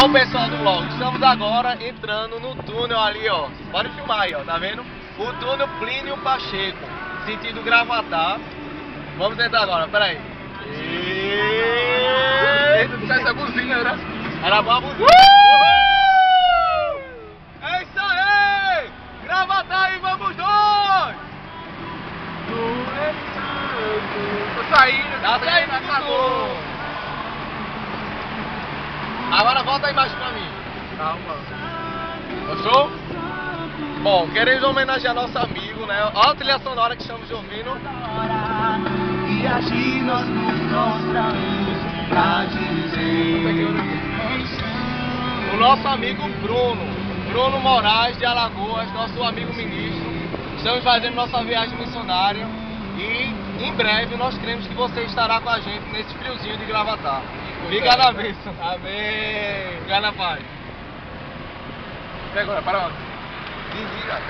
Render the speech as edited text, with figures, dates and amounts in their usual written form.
Bom, pessoal do vlog, estamos agora entrando no túnel ali, ó. Pode filmar aí, ó, tá vendo? O túnel Plínio Pacheco, sentido Gravatá. Vamos entrar agora, peraí. Essa buzina, né? Era boa buzina. É isso aí! Gravatá e vamos dois! Tô saindo, Tá saindo, acabou! Agora volta a imagem pra mim. Calma. Gostou? Bom, queremos homenagear nosso amigo, né? Olha a trilha sonora que estamos ouvindo. E assim nós nos mostramos pra dizer. O nosso amigo Bruno Moraes de Alagoas, nosso amigo ministro. Estamos fazendo nossa viagem missionária e em breve nós queremos que você estará com a gente nesse friozinho de Gravatá. Fica na bênção. Amém. Fica na paz. E agora, para onde? Desliga.